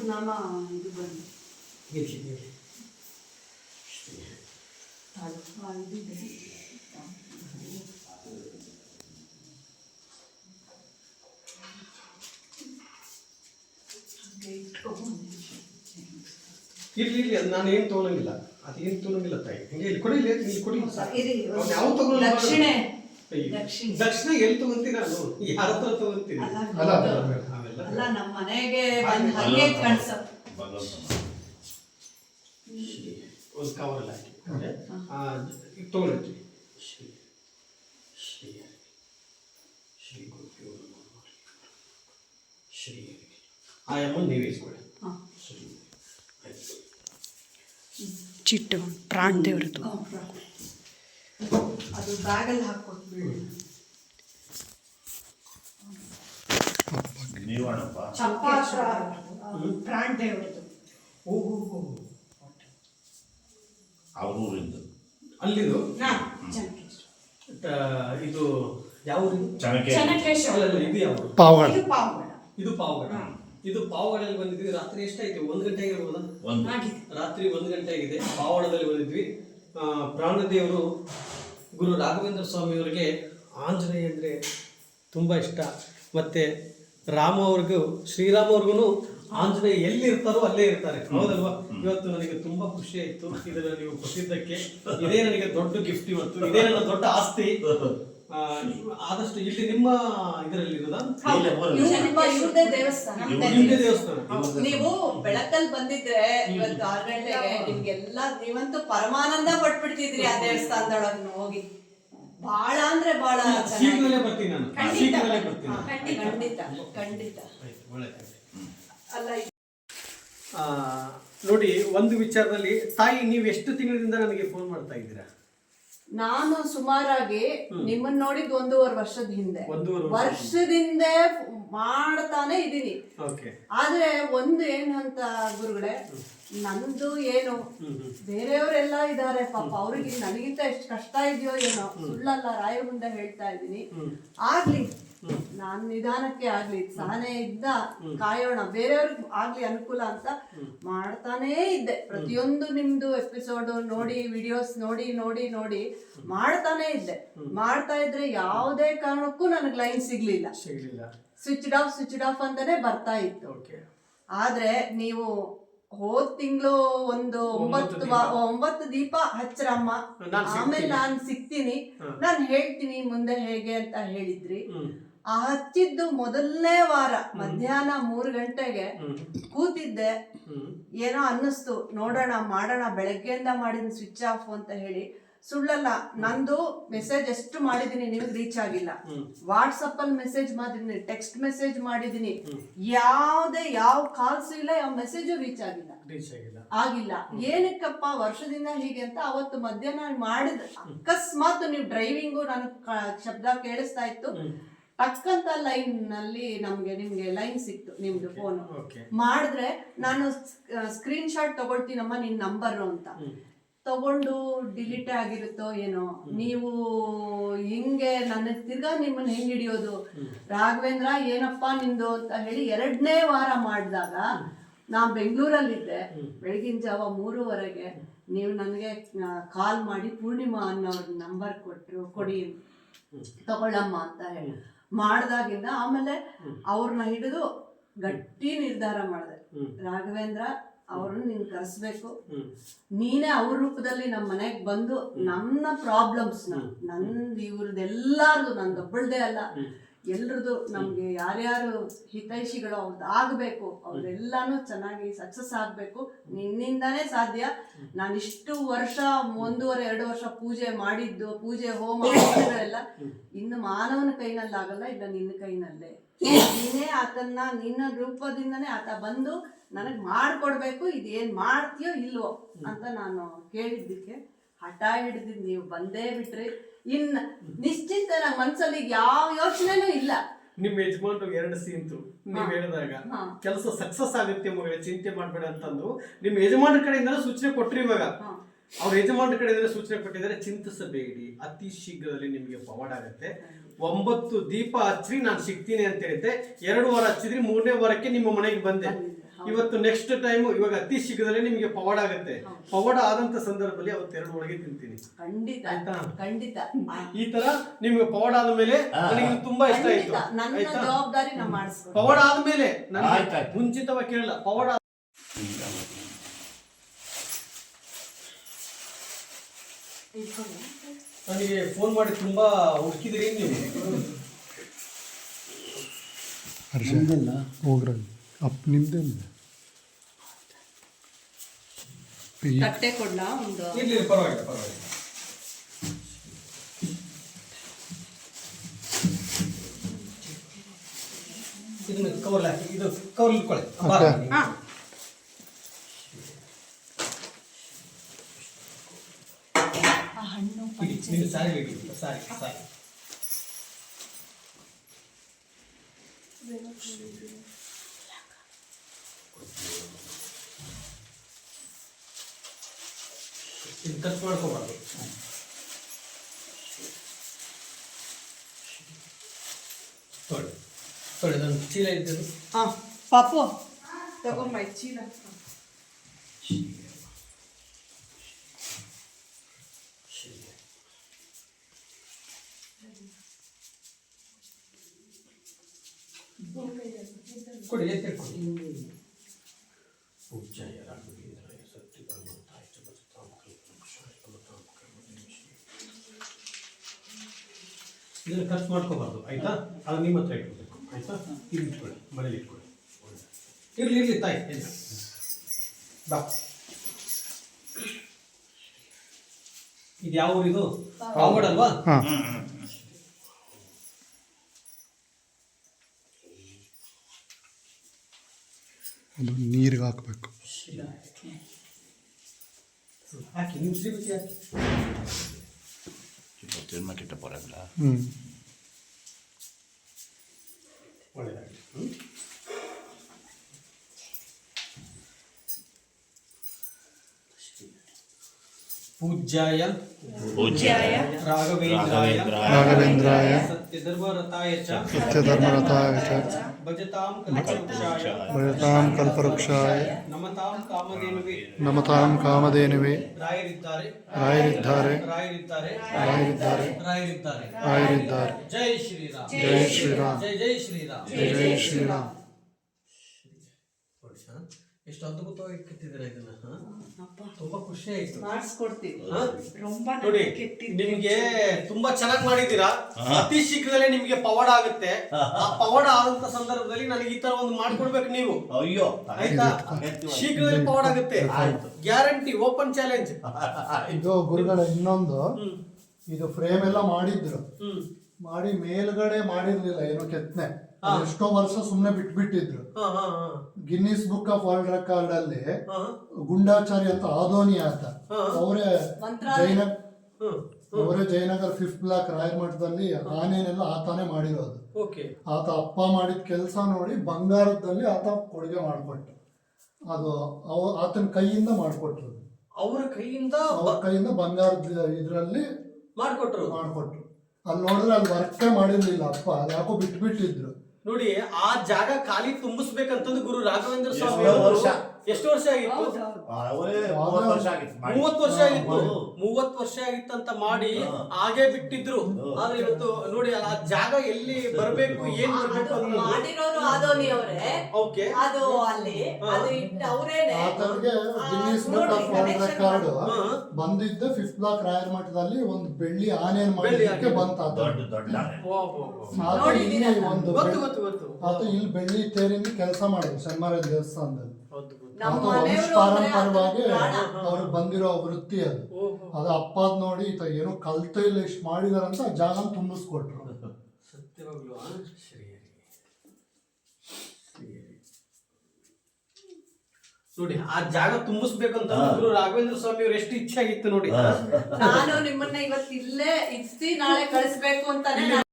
ಸಹಸ್ರನಾಮ ಇದು ಬಂದು ಇಲ್ಲಿ ನಾನು ಏನು ತೊಗೊಳಂಗಿಲ್ಲ, ಅದೇನು ತೊಗೊಳಂಗಿಲ್ಲ ತಾಯಿ. ಹಂಗೆ ಇಲ್ಲಿ ಕೊಡಿ, ಇಲ್ಲಿ ಕೊಡಿ. ಯಾವ ತಗೊಳ್ಳಿ? ದಕ್ಷಿಣ ಎಲ್ಲಿ ತಗೊಂತೀನಿ ನಾನು? ಯಾರ ಹತ್ರ ತಗೊಂತೀನಿ? ಅಲ್ಲ ನಮ್ಮ ಮನೆಗೆ ಹಂಗೆ ಕಳ್ಸ ಒಂದು ಕವರಲ್ಲಿ ಹಾಕಿ ತಗೊಳ್ಳಿ. ಶ್ರೀ ಶ್ರೀ ಶ್ರೀ ಗುರುದೇವ ಶ್ರೀ ಆಯಮ್ಮ ನೀವೇ ಇಸ್ಕೊಳ್ಳಿ. ಚಿಟ್ಟು ಪ್ರಾಣ ದೇವ್ರದ್ದು ಅದು ಬ್ಯಾಗಲ್ಲಿ ಹಾಕೊಟ್ಬಿಡಿ. ಚಂಪಾತ್ರ ಪ್ರಾಣ ದೇವ್ರದ್ದು. ಓಹೋ, ಅವರೂರಿಂದ ಅಲ್ಲಿದು ಇದು ಯಾವ ಇದು ಯಾವ ಪಾವಗಡ. ಇದು ಪಾವಗಡ. ಇದು ಪಾವಗಡಲ್ಲಿ ಬಂದಿದ್ವಿ. ರಾತ್ರಿ ಎಷ್ಟಾಯ್ತು? 1 ಗಂಟೆ ಆಗಿರ್ಬೋದಾ? ರಾತ್ರಿ 1 ಗಂಟೆ ಆಗಿದೆ. ಪಾವಗಡದಲ್ಲಿ ಬಂದಿದ್ವಿ. ಪ್ರಾಣದೇವರು ಗುರು ರಾಘವೇಂದ್ರ ಸ್ವಾಮಿಯವರಿಗೆ ಆಂಜನೇಯ ಅಂದರೆ ತುಂಬ ಇಷ್ಟ. ಮತ್ತು ರಾಮ ಅವ್ರಿಗೂ ಶ್ರೀರಾಮ ಅವ್ರಿಗೂ ಆಂಜನೇಯ ಎಲ್ಲಿ ಇರ್ತಾರೋ ಅಲ್ಲೇ ಇರ್ತಾರೆ, ಹೌದಲ್ವಾ? ಇವತ್ತು ನನಗೆ ತುಂಬ ಖುಷಿ ಆಯಿತು ಇದನ್ನು ನೀವು ಕೊಟ್ಟಿದ್ದಕ್ಕೆ. ಇದೇ ನನಗೆ ದೊಡ್ಡ ಗಿಫ್ಟ್ ಇವತ್ತು, ಇದೇ ನನ್ನ ದೊಡ್ಡ ಆಸ್ತಿ. ಆದಷ್ಟು ಇಲ್ಲಿ ನಿಮ್ಮ ಇದರಲ್ಲಿ ಇರೋದಾ? ಇವ್ರದೇ ದೇವಸ್ಥಾನ. ನೀವು ಬೆಳಕಲ್ಲಿ ಬಂದಿದ್ರೆ ಇವತ್ತು 6 ಗಂಟೆಗೆ ನಿಮ್ಗೆಲ್ಲ ನೀವಂತೂ ಪರಮಾನಂದ ಪಟ್ಬಿಡ್ತಿದ್ರಿ ಆ ದೇವಸ್ಥಾನದೊಳಗೆ ಹೋಗಿ. ಬಹಳ ಅಂದ್ರೆ ಬಹಳ ಶೀಘ್ರದಲ್ಲೇ ಬರ್ತೀನಿ ನಾನು. ಖಂಡಿತ ಖಂಡಿತ. ಅಲ್ಲ ನೋಡಿ, ಒಂದು ವಿಚಾರದಲ್ಲಿ ತಾಯಿ, ನೀವು ಎಷ್ಟು ತಿಂಗಳಿಂದ ನನಗೆ ಫೋನ್ ಮಾಡ್ತಾ ಇದ್ದೀರಾ? ನಾನು ಸುಮಾರಾಗಿ ನಿಮ್ಮನ್ನ ನೋಡಿದ್ 1.5 ವರ್ಷದ ಹಿಂದೆ, ವರ್ಷದಿಂದ ಮಾಡ್ತಾನೆ ಇದೀನಿ. ಆದ್ರೆ ಒಂದು ಏನಂತ ಗುರುಗಳೇ, ನಂದು ಏನು ಬೇರೆಯವರೆಲ್ಲ ಇದಾರೆ ಪಾಪ, ಅವ್ರಿಗೆ ನನಗಿಂತ ಎಷ್ಟು ಕಷ್ಟ ಇದೆಯೋ ಏನೋ, ಸುಳ್ಳಲ್ಲ, ರಾಯ ಮುಂದೆ ಹೇಳ್ತಾ ಇದ್ದೀನಿ. ಆಗ್ಲಿ, ನಾನ್ ನಿಧಾನಕ್ಕೆ ಆಗ್ಲಿ, ಸಹನೆ ಇದ್ದ ಕಾಯೋಣ, ಬೇರೆಯವ್ರಿಗೆ ಆಗ್ಲಿ ಅನುಕೂಲ ಅಂತ ಮಾಡ್ತಾನೇ ಇದ್ದೆ. ಪ್ರತಿಯೊಂದು ನಿಮ್ದು ಎಪಿಸೋಡ್ ನೋಡಿ, ವಿಡಿಯೋಸ್ ನೋಡಿ ನೋಡಿ ನೋಡಿ ಮಾಡ್ತಾನೆ ಇದ್ದೆ. ಮಾಡ್ತಾ ಇದ್ರೆ ಯಾವುದೇ ಕಾರಣಕ್ಕೂ ನನಗೆ ಲೈನ್ ಸಿಗ್ಲಿಲ್ಲ. ಸ್ವಿಚ್ ಆಫ್ ಅಂತಾನೆ ಬರ್ತಾ ಇತ್ತು. ಆದ್ರೆ ನೀವು ಹೋದ್ ತಿಂಗಳು ಒಂದು 9 ದೀಪ ಹಚ್ಚರಮ್ಮ, ಆಮೇಲೆ ನಾನ್ ಸಿಗ್ತೀನಿ, ನಾನ್ ಹೇಳ್ತೀನಿ ಮುಂದೆ ಹೇಗೆ ಅಂತ ಹೇಳಿದ್ರಿ. ಆ ಹಚ್ಚಿದ್ದು ಮೊದಲನೇ ವಾರ ಮಧ್ಯಾಹ್ನ 3 ಗಂಟೆಗೆ ಕೂತಿದ್ದೆ. ಏನೋ ಅನ್ನಿಸ್ತು, ನೋಡೋಣ ಮಾಡೋಣ, ಬೆಳಗ್ಗೆಯಿಂದ ಮಾಡಿದ್ನಿ ಸ್ವಿಚ್ ಆಫ್ ಅಂತ ಹೇಳಿ. ಸುಳ್ಳಲ್ಲ, ನಂದು ಮೆಸೇಜ್ ಎಷ್ಟು ಮಾಡಿದೀನಿ ನಿಮಗೆ ರೀಚ್ ಆಗಿಲ್ಲ. ವಾಟ್ಸಪ್ ಅಲ್ಲಿ ಮೆಸೇಜ್ ಮಾಡಿದೀನಿ, ಟೆಕ್ಸ್ಟ್ ಮೆಸೇಜ್ ಮಾಡಿದೀನಿ, ಯಾವ ಕಾಲ್ಸ್ ಇಲ್ಲ, ಯಾವ ಮೆಸೇಜು ರೀಚ್ ಆಗಿಲ್ಲ. ಏನಕ್ಕಪ್ಪ ವರ್ಷದಿಂದ ಹೀಗೆ ಅಂತ ಅವತ್ತು ಮಧ್ಯಾಹ್ನ ಮಾಡಿದ ಅಕಸ್ಮಾತ್ ನೀವು ಡ್ರೈವಿಂಗು ನನಗೆ ಶಬ್ದ ಕೇಳಿಸ್ತಾ ಇತ್ತು. ಟಕ್ಕಂತ ಲೈನ್ ನಲ್ಲಿ ನಿಮ್ಗೆ ಲೈನ್ ಸಿಕ್ತು, ನಿಮ್ದು ಫೋನ್ ಮಾಡಿದ್ರೆ ನಾನು ಸ್ಕ್ರೀನ್ ಶಾಟ್ ತಗೊಳ್ತೀನಮ್ಮ ನಿನ್ ನಂಬರ್ ಅಂತ ತಗೊಂಡು ಡಿಲೀಟ್ ಆಗಿರುತ್ತೋ ಏನೋ. ನೀವು ಹಿಂಗೆ ನನ್ನ ತಿರ್ಗಾ ನಿಮ್ಮನ್ನ ಹೆಂಗ್ ಹಿಡಿಯೋದು, ರಾಘವೇಂದ್ರ ಏನಪ್ಪಾ ನಿಂದು ಅಂತ ಹೇಳಿ 2ನೇ ವಾರ ಮಾಡಿದಾಗ ನಾ ಬೆಂಗಳೂರಲ್ಲಿದ್ದೆ. ಬೆಳಗಿನ ಜಾವ 3:30ಗೆ ನೀವು ನನಗೆ ಕಾಲ್ ಮಾಡಿ ಪೂರ್ಣಿಮಾ ಅನ್ನೋರ್ ನಂಬರ್ ಕೊಡಿ ತಗೊಳ್ಳಮ್ಮ ಅಂತ ಹೇಳಿ ಮಾಡ್ದಾಗಿಂದ ಆಮೇಲೆ ಅವ್ರನ್ನ ಹಿಡಿದು ಗಟ್ಟಿ ನಿರ್ಧಾರ ಮಾಡಿದೆ, ರಾಘವೇಂದ್ರ ಅವ್ರನ್ನ ನೀನ್ ಕರೆಸ್ಬೇಕು, ನೀನೇ ಅವ್ರ ರೂಪದಲ್ಲಿ ನಮ್ಮ ಮನೆಗೆ ಬಂದು ನನ್ನ ಪ್ರಾಬ್ಲಮ್ಸ್ನ, ನಂದು ಇವ್ರದ್ದೆಲ್ಲಾರ್ದು, ನಂದೊಬ್ಬಳ್ದೇ ಅಲ್ಲ, ಎಲ್ರದ್ದು ನಮ್ಗೆ ಯಾರ್ಯಾರು ಹಿತೈಷಿಗಳು ಅವ್ರದ್ದು ಆಗ್ಬೇಕು, ಅವ್ರೆಲ್ಲಾನು ಚೆನ್ನಾಗಿ ಸಕ್ಸಸ್ ಆಗ್ಬೇಕು, ನಿನ್ನಿಂದಾನೇ ಸಾಧ್ಯ. ನಾನಿಷ್ಟು ವರ್ಷ 1.5-2 ವರ್ಷ ಪೂಜೆ ಮಾಡಿದ್ದು, ಪೂಜೆ ಹೋಮ ಎಲ್ಲ ಇನ್ನು ಮಾನವನ ಕೈನಲ್ಲಾಗಲ್ಲ, ಇಲ್ಲ ನಿನ್ನ ಕೈನಲ್ಲೇ. ನೀನೇ ಆತನ್ನ ನಿನ್ನ ರೂಪದಿಂದನೇ ಆತ ಬಂದು ನನಗೆ ಮಾಡ್ಕೊಡ್ಬೇಕು, ಇದೇನ್ ಮಾಡ್ತೀಯೋ ಇಲ್ವೋ ಅಂತ ನಾನು ಕೇಳಿದ್ದಕ್ಕೆ ಹಠ ಹಿಡಿದಿದ್ದು ನೀವು ಬಂದೇ ಬಿಟ್ರಿ. ಇನ್ನು ನಿಶ್ಚಿಂತ ನನ್ನ ಮನ್ಸಲ್ಲಿ ಯಾವ ಯೋಚನೆನೂ ಇಲ್ಲ. ನಿಮ್ಮ ಯಜಮಾನ್ರು 2 ಸೀನ್ತು ನೀವ್ ಹೇಳಿದಾಗ ಕೆಲಸ ಸಕ್ಸಸ್ ಆಗುತ್ತೆ ಮಗಳೇ, ಚಿಂತೆ ಮಾಡ್ಬೇಡ ಅಂತಂದು ನಿಮ್ಮ ಯಜಮಾನ್ರ ಕಡೆಯಿಂದ ಸೂಚನೆ ಕೊಟ್ರಿ. ಇವಾಗ ಅವ್ರ ಯಜಮಾನ್ರ ಕಡೆಯಿಂದ ಸೂಚನೆ ಕೊಟ್ಟಿದ್ದಾರೆ, ಚಿಂತಿಸಬೇಡಿ, ಅತಿ ಶೀಘ್ರದಲ್ಲಿ ನಿಮಗೆ ಪವಾಡ ಆಗತ್ತೆ. 9 ದೀಪ ಹಚ್ಚ್ರಿ, ನಾನು ಸಿಗ್ತೀನಿ ಅಂತ ಹೇಳಿದ್ದೆ. 2 ವಾರ ಹಚ್ಚಿದ್ರಿ, 3ನೇ ವಾರಕ್ಕೆ ನಿಮ್ಮ ಮನೆಗೆ ಬಂದೆ. ಇವತ್ತು ನೆಕ್ಸ್ಟ್ ಟೈಮ್ ಇವಾಗ ಅತಿ ಶೀಘ್ರದಲ್ಲೇ ನಿಮಗೆ ಪವಾಡ ಆಗುತ್ತೆ. ಪವಾಡ ಆದಂತ ಸಂದರ್ಭದಲ್ಲಿ ಅವತ್ತು 2 ಹೋಳಿಗೆ ತಿಂತೀನಿ. ಖಂಡಿತ ಈ ತರ ನಿಮ್ಗೆ ಪವಾಡ ಆದ್ಮೇಲೆ ನನಗೆ ಇದು ತುಂಬಾ ಇಷ್ಟ ಆಯ್ತು. ನನ್ನ ಜವಾಬ್ದಾರಿ ನಾ ಮಾಡಿಸ್ತೀನಿ. ಪವಾಡ ಆದ್ಮೇಲೆ ನನಗೆ ಮುಂಚಿತವಾಗಿ ಕೇಳಲ್ಲ. ಪವಾಡ ನನಗೆ ಫೋನ್ ಮಾಡಿ ತುಂಬಾ ಹುಡುಕಿದ್ರಿ ನೀವು. ಹೋಗ್ರ ಅಪ್ ನಿಮ್ದೆ ತಟ್ಟೆ ಕೊಡ್ಲಾ ಒಂದು? ಇರ್ಲಿ ಪರವಾಗಿಲ್ಲ ಪರವಾಗಿಲ್ಲ. ಇದನ್ನ ಕವರ್ ಹಾಕಿ, ಇದು ಕವರ್ ಇಟ್ಕೊಳ್ಳಿ. ನೀವು ಸಾರಿ ಬೇಕಿತ್ತು, ಸಾರಿ ಸಾರಿ. ಇದು ಕಟ್ ಮಾಡ್ಕೋಬಾರ್ದು. ತೊಳಿ ತೊಳಿ ನನ್ನ ಚೀಲ ಇದ್ದದು. ಪಾಪು ತಗೊಂಬ ಚೀಲ. ಕೊಡಿ ಎತ್ತಿಟ್ಕೊಡಿ. ಪೂಜ್ಯಾಯ ರಾಘವೇಂದ್ರಾಯ ಸತ್ಯಧರ್ಮರ್ಥಾಯ ಚ ಭಜತಾಂ ಕಲ್ಪವೃಕ್ಷಾಯ ನಮತಾಂ ಕರ್ಮದೇವೀಶೇ. ಇದನ್ನು ಖರ್ಚು ಮಾಡ್ಕೋಬಾರ್ದು, ಆಯ್ತಾ? ಅದು ನಿಮ್ಮ ಹತ್ರ ಇಟ್ಕೋಬೇಕು, ಆಯ್ತಾ? ಇದು ಇಟ್ಕೊಳ್ಳಿ, ಮನೇಲಿ ಇಟ್ಕೊಳ್ಳಿ. ಇರ್ಲಿ ಇರ್ಲಿ ತಾಯಿ, ಇಲ್ಲ ಬಾ. ಇದು ಯಾವ ಊರಿದು? ಪಾವಗಡ ಅಲ್ವಾ? ಅದು ನೀರಿಗೆ ಹಾಕಬೇಕು. ಹಾಕಿ ನೀವು ಶ್ರೀಮತಿ ಹಾಕಿ. ಒಳ್ಳೆಯದಾಗಲಿ. ಪೂಜ್ಯಾಯ ರಾಘವೇಂದ್ರಾಯ ಸತ್ಯಧರ್ಮರತಾಯ ಚ ಭಜತಾಂ ಕಲ್ಪವೃಕ್ಷಾಯ ನಮತಾಂ ಕಾಮಧೇನುವೇ. ರಾಯರಿದ್ದಾರೆ. ಜೈ ಶ್ರೀರಾಮ್. ಜೈ ಶ್ರೀರಾಮ್. ಜೈ ಶ್ರೀರಾಮ್. ಜೈ ಶ್ರೀರಾಮ್. ಎಷ್ಟು ಅದ್ಭುತವಾಗಿ ಕಟ್ಟಿದ್ದಾರೆ ಇದನ್ನ. ತುಂಬಾ ಖುಷಿ ಆಯ್ತು. ಮಾಡಿಸ್ಕೊಡ್ತೀವಿ. ನೋಡಿ ನಿಮ್ಗೆ ತುಂಬಾ ಚೆನ್ನಾಗಿ ಮಾಡಿದ್ದೀರಾ. ಅತಿ ಶೀಘ್ರದಲ್ಲೇ ನಿಮ್ಗೆ ಪವಾಡ ಆಗುತ್ತೆ. ಆ ಪವಾಡ ಆದಂತ ಸಂದರ್ಭದಲ್ಲಿ ನನಗೆ ಈ ತರ ಒಂದು ಮಾಡ್ಕೊಡ್ಬೇಕು ನೀವು. ಅಯ್ಯೋ ಆಯ್ತಾ? ಶೀಘ್ರದಲ್ಲಿ ಪವಾಡ ಆಗುತ್ತೆ, ಗ್ಯಾರಂಟಿ. Open challenge. ಇದು ಗುರುಗಳ ಇನ್ನೊಂದು, ಇದು ಫ್ರೇಮ್ ಎಲ್ಲ ಮಾಡಿದ್ರು, ಮಾಡಿ ಮೇಲ್ಗಡೆ ಮಾಡಿರ್ಲಿಲ್ಲ, ಏನೋ ಕೆತ್ತನೆ. ಎಷ್ಟೋ ವರ್ಷ ಸುಮ್ನೆ ಬಿಟ್ಬಿಟ್ಟಿದ್ರು. Guinness book of world record ಅಲ್ಲಿ ಗುಂಡಾಚಾರಿ ಅಂತ ಆದೋನಿ ಆತ, ಅವರೇ ಜಯನಗರ್ 5th ಬ್ಲಾಕ್ ರಾಯರ ಮಠದಲ್ಲಿ ಆನೆನೆಲ್ಲ ಆತಾನೆ ಮಾಡಿರೋದು. ಆತ ಅಪ್ಪ ಮಾಡಿದ ಕೆಲಸ ನೋಡಿ ಬಂಗಾರದಲ್ಲಿ ಆತ ಕೊಡುಗೆ ಮಾಡಿಕೊಟ್ಟ. ಅದು ಆತನ ಕೈಯಿಂದ ಮಾಡಿಕೊಟ್ರು. ಅವರ ಕೈಯಿಂದ ಬಂಗಾರದ ಇದ್ರಲ್ಲಿ ಮಾಡಿಕೊಟ್ರು. ಅಲ್ಲಿ ನೋಡಿದ್ರೆ ಅಲ್ಲಿ ವರ್ಕೇ ಮಾಡಿರ್ಲಿಲ್ಲ ಅಪ್ಪ, ಅದು ಯಾಕೋ ಬಿಟ್ಬಿಟ್ಟಿದ್ರು. ನೋಡಿ ಆ ಜಾಗ ಖಾಲಿ ತುಂಬಿಸ್ಬೇಕಂತಂದು ಗುರು ರಾಘವೇಂದ್ರ ಸ್ವಾಮಿ ಎಷ್ಟು ವರ್ಷ ಆಗಿತ್ತು? 30 ವರ್ಷ ಆಗಿತ್ತು. 30 ವರ್ಷ ಆಗಿತ್ತಂತ ಮಾಡಿ ಹಾಗೆ ಬಿಟ್ಟಿದ್ರು. ಆದ್ರೆ ಇವತ್ತು ನೋಡಿ ಆ ಜಾಗ ಎಲ್ಲಿ ಬರ್ಬೇಕು, ಏನ್ ಬರ್ಬೇಕು ಮಾಡಿರೋರು ಆದೋನಿ ಅವರೇ. ಓಕೆ, ಅದು ಅಲ್ಲಿ ಅದು ಇಟ್ಟು ಅವರೇನೆ. ಆತನಿಗೆ Guinness book of world record ಬಂದಿದ್ದ 5th ಬ್ಲಾಕ್ ರಾಯರ ಮಠದಲ್ಲಿ ಒಂದು ಬೆಳ್ಳಿ ಆನೆಯನ್ನು ಮಾಡಲಿಕ್ಕೆ ಬಂತ. ಆತ ಇಲ್ಲಿ ಬೆಳ್ಳಿ ತೇರಿಂದ ಕೆಲಸ ಮಾಡಿದ್ರು ಶನಿವಾರ ದೇವಸ್ಥಾನದಲ್ಲಿ. ಪಾರಂಪರವಾಗಿ ಅವ್ರಿಗೆ ಬಂದಿರೋ ವೃತ್ತಿ ಅದು. ಅದು ಅಪ್ಪಾದ್ ನೋಡಿ ಈತ ಏನೋ ಕಲ್ತ ಇಲ್ಲ ಇಷ್ಟು ಮಾಡಿದಾರಂತ ಆ ಜಾಗ ತುಂಬಿಸ್ಕೊಟ್ರು. ಸತ್ಯವಾಗ್ಲು ನೋಡಿ ಆ ಜಾಗ ತುಂಬಿಸ್ಬೇಕಂತ ಗುರು ರಾಘವೇಂದ್ರ ಸ್ವಾಮಿ ಅವ್ರು ಎಷ್ಟು ಇಚ್ಛೆ ಆಗಿತ್ತು ನೋಡಿ. ನಾನು ನಿಮ್ಮನ್ನ ಇವತ್ತು ಇಲ್ಲೇ ಇರಿಸಿ ನಾಳೆ ಕಳಿಸ್ಬೇಕು ಅಂತಾನೆ